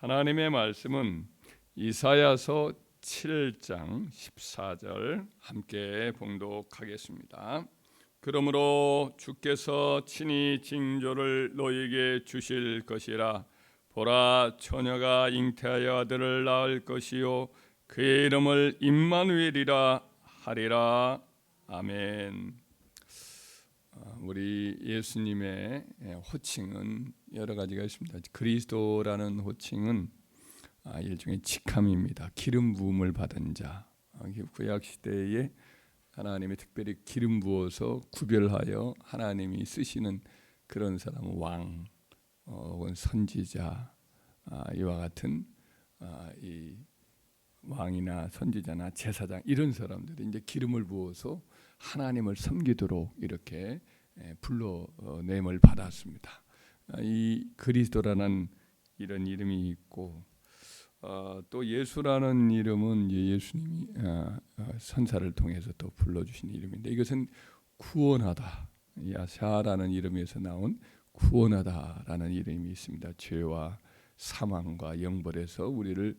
하나님의 말씀은 이사야서 7장 14절 함께 봉독하겠습니다. 그러므로 주께서 친히 징조를 너희에게 주실 것이라. 보라, 처녀가 잉태하여 아들을 낳을 것이요 그의 이름을 임마누엘이라 하리라. 아멘. 우리 예수님의 호칭은 여러 가지가 있습니다. 그리스도라는 호칭은 일종의 직함입니다. 기름 부음을 받은 자. 구약 시대에 하나님이 특별히 기름 부어서 구별하여 하나님이 쓰시는 그런 사람은 왕 혹은 선지자, 이와 같은 이 왕이나 선지자나 제사장 이런 사람들이 이제 기름을 부어서 하나님을 섬기도록 이렇게 불러냄을 받았습니다. 이 그리스도라는 이런 이름이 있고, 또 예수라는 이름은 예수님이 선사를 통해서 또 불러주신 이름인데, 이것은 구원하다, 야샤라는 이름에서 나온 구원하다라는 이름이 있습니다. 죄와 사망과 영벌에서 우리를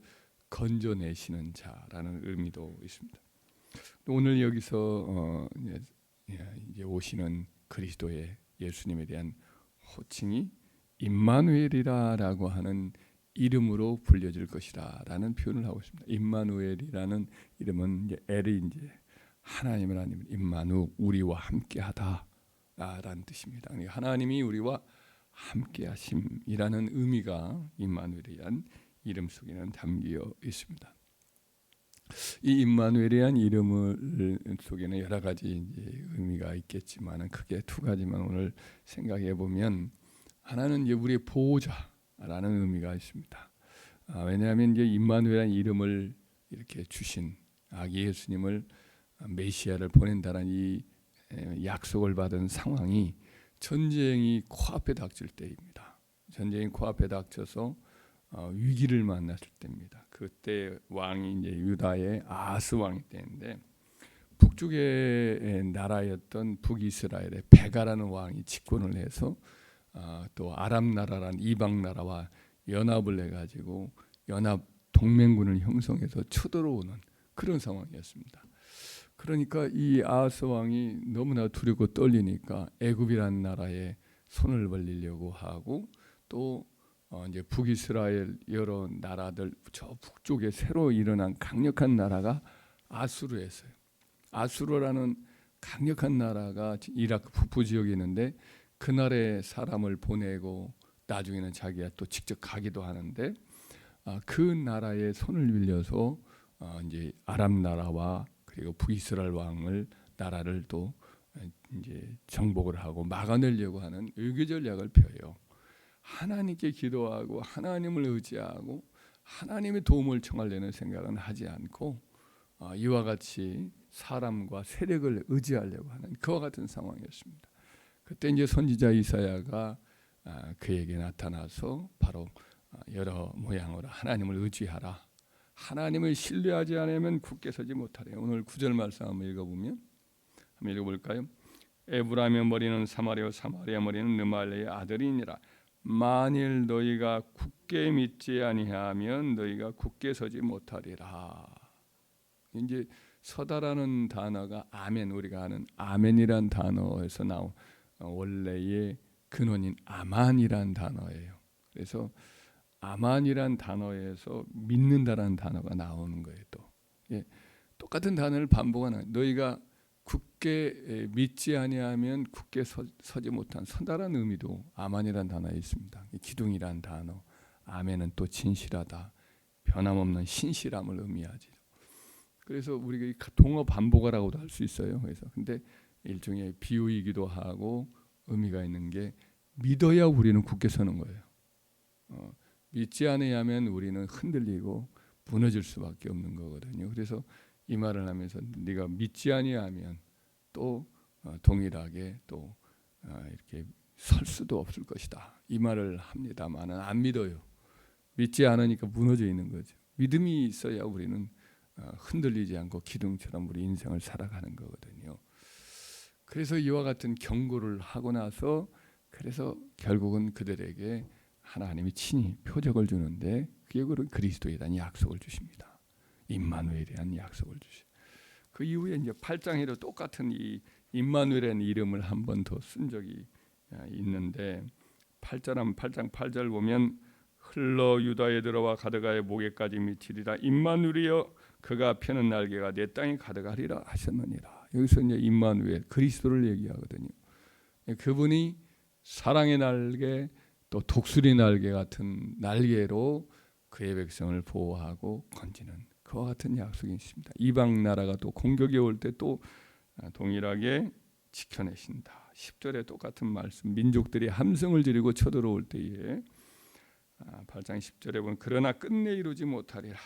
건져내시는 자라는 의미도 있습니다. 오늘 여기서 이제 오시는 그리스도의 예수님에 대한 호칭이 임마누엘이라고 하는 이름으로 불려질 것이라는 표현을 하고 있습니다. 임마누엘이라는 이름은 이제 엘이 이제 하나님이라는 임마누, 우리와 함께하다라는 뜻입니다. 하나님이 우리와 함께하심이라는 의미가 임마누엘이라는 이름 속에는 담겨 있습니다. 이 임마누엘이란 이름 속에는 여러 가지 이제 의미가 있겠지만 크게 두 가지만 오늘 생각해 보면, 하나는 이제 우리의 보호자라는 의미가 있습니다. 왜냐하면 이제 임마누엘이라는 이름을 이렇게 주신 예수님을 메시아를 보낸다는 이 약속을 받은 상황이 전쟁이 코앞에 닥칠 때입니다. 전쟁이 코앞에 닥쳐서 위기를 만났을 때입니다. 그때 왕이 이제 유다의 아하스 왕이 때인데, 북쪽의 나라였던 북이스라엘의 베가라는 왕이 집권을 해서 또 아람 나라라는 이방 나라와 연합을 해가지고 연합 동맹군을 형성해서 쳐들어오는 그런 상황이었습니다. 그러니까 이 아하스 왕이 너무나 두렵고 떨리니까 애굽이라는 나라에 손을 벌리려고 하고, 또 이제 북이스라엘 여러 나라들, 저 북쪽에 새로 일어난 강력한 나라가 아수르였어요. 아수르라는 강력한 나라가 이라크 북부 지역에 있는데, 그날에 사람을 보내고 나중에는 자기가 또 직접 가기도 하는데, 그 나라에 손을 빌려서 이제 아람 나라와 그리고 북이스라엘 왕을 나라를 또 이제 정복을 하고 막아내려고 하는 외교 전략을 펴요. 하나님께 기도하고 하나님을 의지하고 하나님의 도움을 청하려는 생각은 하지 않고, 이와 같이 사람과 세력을 의지하려고 하는 그와 같은 상황이었습니다. 그때 이제 선지자 이사야가 그에게 나타나서 바로 여러 모양으로 하나님을 의지하라, 하나님을 신뢰하지 않으면 굳게 서지 못하래. 오늘 9절 말씀 한번 읽어보면, 한번 읽어볼까요? 에브라임의 머리는 사마리아, 사마리아 머리는 르말레의 아들이니라. 만일 너희가 굳게 믿지 아니하면 너희가 굳게 서지 못하리라. 이제 서다라는 단어가 아멘, 우리가 아는 아멘이란 단어에서 나온 원래의 근원인 아만이란 단어예요. 그래서 아만이란 단어에서 믿는다라는 단어가 나오는 거예요. 또 똑같은 단어를 반복하는, 너희가 굳게 믿지 아니하면 굳게 서지 못한, 서다라는 의미도 아만이란 단어에 있습니다. 기둥이란 단어, 아멘은 또 진실하다, 변함없는 신실함을 의미하죠. 그래서 우리가 동어 반복어라고도 할 수 있어요. 그래서 근데 일종의 비유이기도 하고 의미가 있는 게, 믿어야 우리는 굳게 서는 거예요. 믿지 않으면 우리는 흔들리고 무너질 수밖에 없는 거거든요. 그래서 이 말을 하면서 네가 믿지 아니하면 또 동일하게 또 이렇게 설 수도 없을 것이다, 이 말을 합니다만은 안 믿어요. 믿지 않으니까 무너져 있는 거죠. 믿음이 있어야 우리는 흔들리지 않고 기둥처럼 우리 인생을 살아가는 거거든요. 그래서 이와 같은 경고를 하고 나서, 그래서 결국은 그들에게 하나님이 친히 표적을 주는데 그게 그리스도에 대한 약속을 주십니다. 임마누엘에 대한 약속을 주시. 그 이후에 이제 8장에도 똑같은 이 임마누엘이라는 이름을 한 번 더 쓴 적이 있는데 8장 8절 보면 흘러 유다에 들어와 가드가의 목에까지 미치리라. 임마누엘이여 그가 펴는 날개가 내 땅에 가득하리라 하셨느니라. 여기서 이제 임마누엘 그리스도를 얘기하거든요. 그분이 사랑의 날개 또 독수리 날개 같은 날개로 그의 백성을 보호하고 건지는 그와 같은 약속이 있습니다. 이방 나라가 또 공격이 올 때 또 동일하게 지켜내신다. 10절에 똑같은 말씀. 민족들이 함성을 지르고 쳐들어올 때에 8장 10절에 보면 그러나 끝내 이루지 못하리라.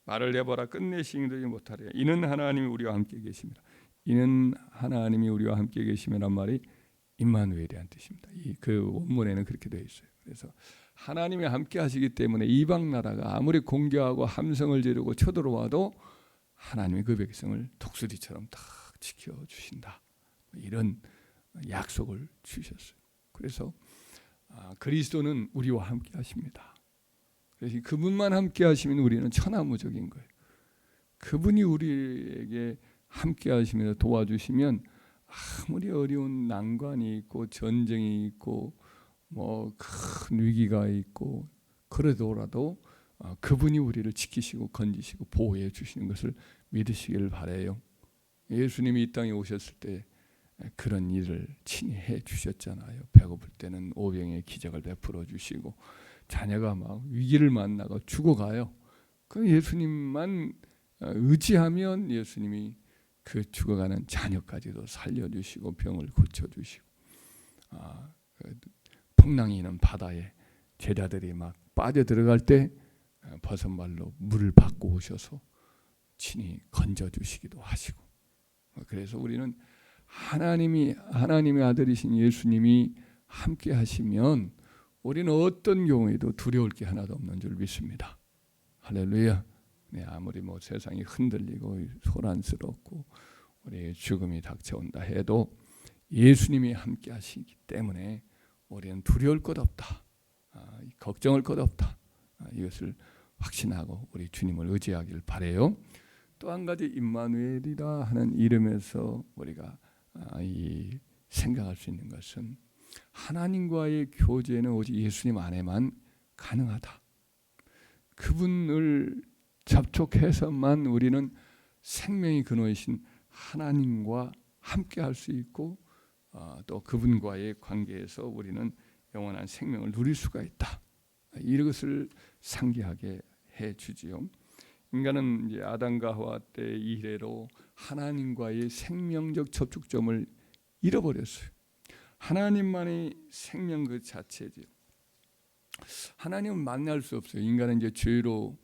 말을 내버라 끝내 시행되지 못하리라. 이는 하나님이 우리와 함께 계심이라. 이는 하나님이 우리와 함께 계심이란 말이 임마누엘이란 뜻입니다. 그 원문에는 그렇게 되어 있어요. 그래서 하나님이 함께 하시기 때문에 이방 나라가 아무리 공격하고 함성을 지르고 쳐들어와도 하나님이 그 백성을 독수리처럼 딱 지켜주신다. 이런 약속을 주셨어요. 그래서 그리스도는 우리와 함께 하십니다. 그래서 그분만 함께 하시면 우리는 천하무적인 거예요. 그분이 우리에게 함께 하시면서 도와주시면 아무리 어려운 난관이 있고 전쟁이 있고 뭐 큰 위기가 있고 그러더라도 그분이 우리를 지키시고 건지시고 보호해 주시는 것을 믿으시기를 바라요. 예수님이 이 땅에 오셨을 때 그런 일을 친히 해 주셨잖아요. 배고플 때는 오병의 기적을 베풀어 주시고 자녀가 막 위기를 만나고 죽어가요. 그 예수님만 의지하면 예수님이 그 죽어가는 자녀까지도 살려주시고 병을 고쳐주시고 풍랑이 있는 바다에 제자들이 막 빠져들어갈 때 버선발로 물을 받고 오셔서 친히 건져주시기도 하시고 그래서 우리는 하나님의 아들이신 예수님이 함께 하시면 우리는 어떤 경우에도 두려울 게 하나도 없는 줄 믿습니다. 할렐루야. 네, 아무리 뭐 세상이 흔들리고 소란스럽고 우리의 죽음이 닥쳐온다 해도 예수님이 함께 하시기 때문에 우리는 두려울 것 없다. 걱정할 것 없다. 이것을 확신하고 우리 주님을 의지하길 바라요. 또 한 가지 임마누엘이라 하는 이름에서 우리가 생각할 수 있는 것은 하나님과의 교제는 오직 예수님 안에만 가능하다. 그분을 접촉해서만 우리는 생명의 근원이신 하나님과 함께 할 수 있고 또 그분과의 관계에서 우리는 영원한 생명을 누릴 수가 있다. 이것을 상기하게 해주지요. 인간은 이제 아담과 하와 때 이래로 하나님과의 생명적 접촉점을 잃어버렸어요. 하나님만이 생명 그 자체지요. 하나님은 만날 수 없어요. 인간은 이제 죄로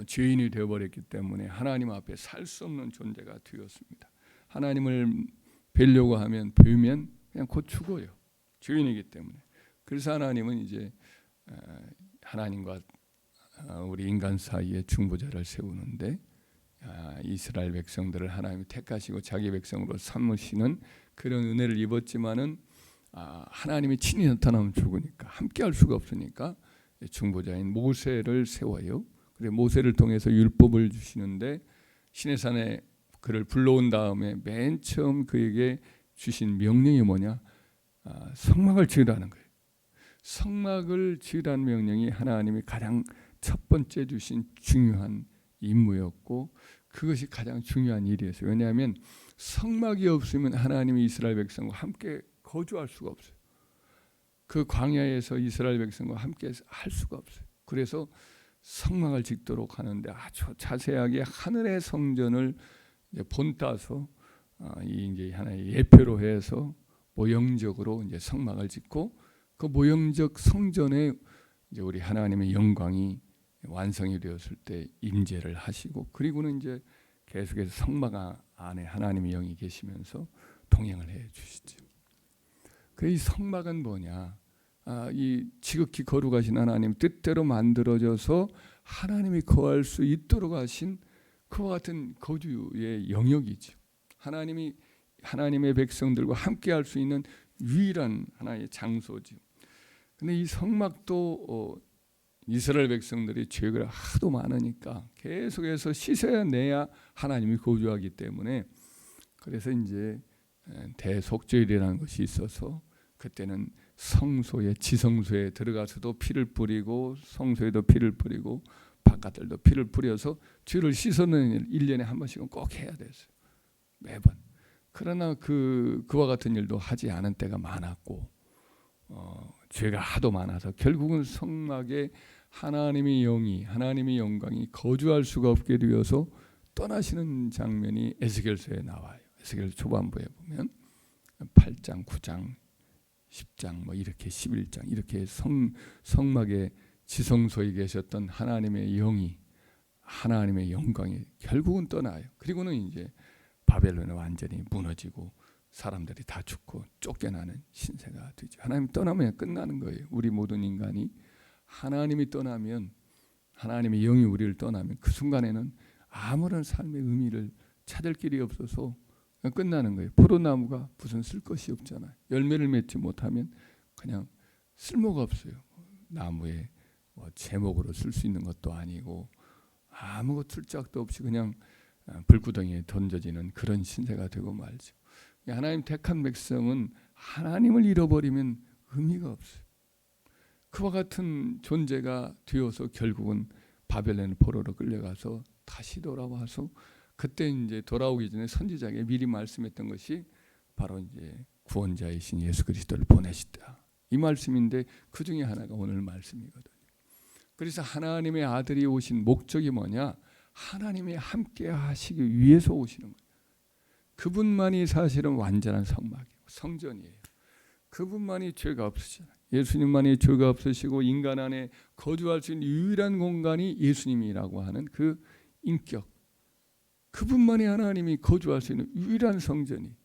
죄인이 되어버렸기 때문에 하나님 앞에 살 수 없는 존재가 되었습니다. 하나님을 뵈려고 하면 뵈면 그냥 곧 죽어요. 죄인이기 때문에. 그래서 하나님은 이제 하나님과 우리 인간 사이에 중보자를 세우는데 이스라엘 백성들을 하나님이 택하시고 자기 백성으로 삼으시는 그런 은혜를 입었지만은 하나님이 친히 나타나면 죽으니까 함께할 수가 없으니까 중보자인 모세를 세워요. 그래 모세를 통해서 율법을 주시는데 시내산에 그를 불러온 다음에 맨 처음 그에게 주신 명령이 뭐냐? 성막을 지으라는 거예요. 성막을 지으라는 명령이 하나님이 가장 첫 번째 주신 중요한 임무였고 그것이 가장 중요한 일이었어요. 왜냐하면 성막이 없으면 하나님이 이스라엘 백성과 함께 거주할 수가 없어요. 그 광야에서 이스라엘 백성과 함께 할 수가 없어요. 그래서 성막을 짓도록 하는데 아주 자세하게 하늘의 성전을 본따서 이제 하나의 예표로 해서 모형적으로 이제 성막을 짓고 그 모형적 성전에 이제 우리 하나님의 영광이 완성이 되었을 때 임재를 하시고 그리고는 이제 계속해서 성막 안에 하나님의 영이 계시면서 동행을 해 주시죠. 그 이 성막은 뭐냐? 이 지극히 거룩하신 하나님 뜻대로 만들어져서 하나님이 거할 수 있도록 하신 그와 같은 거주의 영역이죠. 하나님이 하나님의 백성들과 함께할 수 있는 유일한 하나의 장소죠. 근데 이 성막도 이스라엘 백성들이 죄가 하도 많으니까 계속해서 씻어야 내야 하나님이 거주하기 때문에, 그래서 이제 대속죄일이라는 것이 있어서 그때는 성소에, 지성소에 들어가서도 피를 뿌리고 성소에도 피를 뿌리고 바깥들도 피를 뿌려서 죄를 씻어내는 1년에 한 번씩은 꼭 해야 됐어요. 매번. 그러나 그와 같은 일도 하지 않은 때가 많았고, 죄가 하도 많아서 결국은 성막에 하나님의 영이, 하나님의 영광이 거주할 수가 없게 되어서 떠나시는 장면이 에스겔서에 나와요. 에스겔 초반부에 보면 8장, 9장, 10장 뭐 이렇게 11장 이렇게 성막의 지성소에 계셨던 하나님의 영이, 하나님의 영광이 결국은 떠나요. 그리고는 이제 바벨론이 완전히 무너지고 사람들이 다 죽고 쫓겨나는 신세가 되죠. 하나님 떠나면 끝나는 거예요. 우리 모든 인간이 하나님이 떠나면, 하나님의 영이 우리를 떠나면 그 순간에는 아무런 삶의 의미를 찾을 길이 없어서 끝나는 거예요. 포도나무가 무슨 쓸 것이 없잖아요. 열매를 맺지 못하면 그냥 쓸모가 없어요. 나무에 뭐 제목으로 쓸 수 있는 것도 아니고 아무 쓸짝도 없이 그냥 불구덩이에 던져지는 그런 신세가 되고 말죠. 하나님 택한 백성은 하나님을 잃어버리면 의미가 없어요. 그와 같은 존재가 되어서 결국은 바벨론 포로로 끌려가서 다시 돌아와서, 그때 이제 돌아오기 전에 선지자에게 미리 말씀했던 것이 바로 이제 구원자이신 예수 그리스도를 보내시다, 이 말씀인데 그 중에 하나가 오늘 말씀이거든요. 그래서 하나님의 아들이 오신 목적이 뭐냐? 하나님이 함께 하시기 위해서 오시는 거예요. 그분만이 사실은 완전한 성막이에요. 성전이에요. 그분만이 죄가 없으시잖아요. 예수님만이 죄가 없으시고 인간 안에 거주할 수 있는 유일한 공간이 예수님이라고 하는 그 인격, 그분만이 하나님이 거주할 수 있는 유일한 성전이.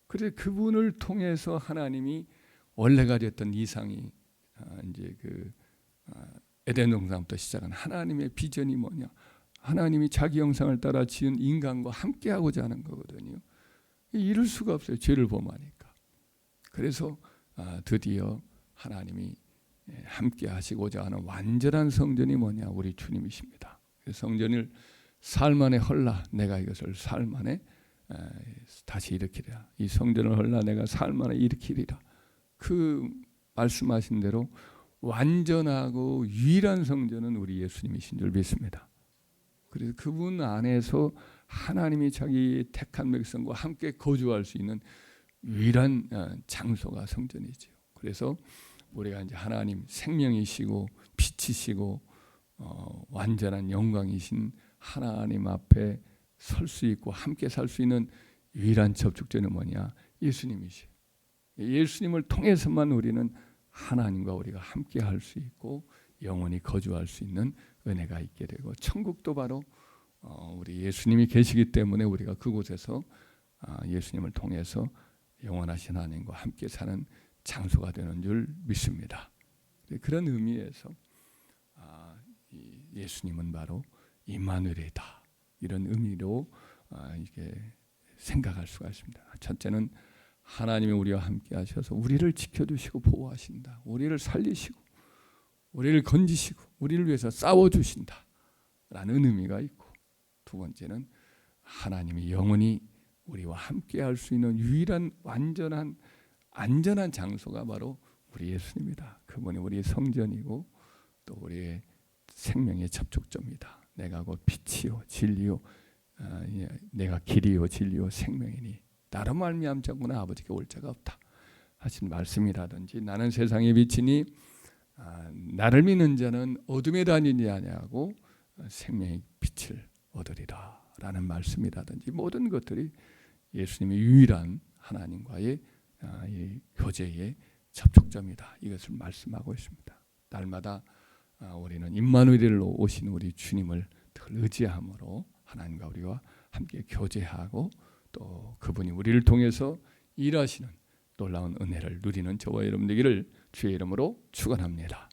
그래서 그분을 통해서 하나님이 원래 가졌던 이상이 이제 에덴 동산부터 시작한 하나님의 비전이 뭐냐? 하나님이 자기 형상을 따라 지은 인간과 함께하고자 하는 거거든요. 이룰 수가 없어요. 죄를 범하니까. 그래서 드디어 하나님이 함께 하시고자 하는 완전한 성전이 뭐냐? 우리 주님이십니다. 성전을 사흘 만에 헐라 내가 이것을 사흘 만에 다시 일으키리라. 이 성전을 헐라 내가 사흘 만에 일으키리라. 그 말씀하신 대로 완전하고 유일한 성전은 우리 예수님이신 줄 믿습니다. 그래서 그분 안에서 하나님이 자기 택한 백성과 함께 거주할 수 있는 유일한 장소가 성전이죠. 그래서 우리가 이제 하나님 생명이시고 빛이시고 완전한 영광이신 하나님 앞에 설 수 있고 함께 살 수 있는 유일한 접촉점은 뭐냐? 예수님이시죠. 예수님을 통해서만 우리는 하나님과 우리가 함께 할 수 있고 영원히 거주할 수 있는 은혜가 있게 되고, 천국도 바로 우리 예수님이 계시기 때문에 우리가 그곳에서 예수님을 통해서 영원하신 하나님과 함께 사는 장소가 되는 줄 믿습니다. 그런 의미에서 예수님은 바로 임마누엘이다, 이런 의미로 이게 생각할 수가 있습니다. 첫째는 하나님이 우리와 함께 하셔서 우리를 지켜주시고 보호하신다, 우리를 살리시고 우리를 건지시고 우리를 위해서 싸워주신다 라는 의미가 있고, 두 번째는 하나님이 영원히 우리와 함께 할 수 있는 유일한 완전한 안전한 장소가 바로 우리 예수님이다. 그분이 우리의 성전이고 또 우리의 생명의 접촉점이다. 내가 곧 빛이요 진리요 내가 길이요 진리요 생명이니 나로 말미암자구나 아버지께 올 자가 없다 하신 말씀이라든지, 나는 세상의 빛이니 나를 믿는 자는 어둠에 다니지 아니하고 생명의 빛을 얻으리라 라는 말씀이라든지, 모든 것들이 예수님의 유일한 하나님과의 교제의 접촉점이다, 이것을 말씀하고 있습니다. 날마다 우리는 임마누엘로 오신 우리 주님을 의지함으로 하나님과 우리와 함께 교제하고 또 그분이 우리를 통해서 일하시는 놀라운 은혜를 누리는 저와 여러분 되기를 주의 이름으로 축원합니다.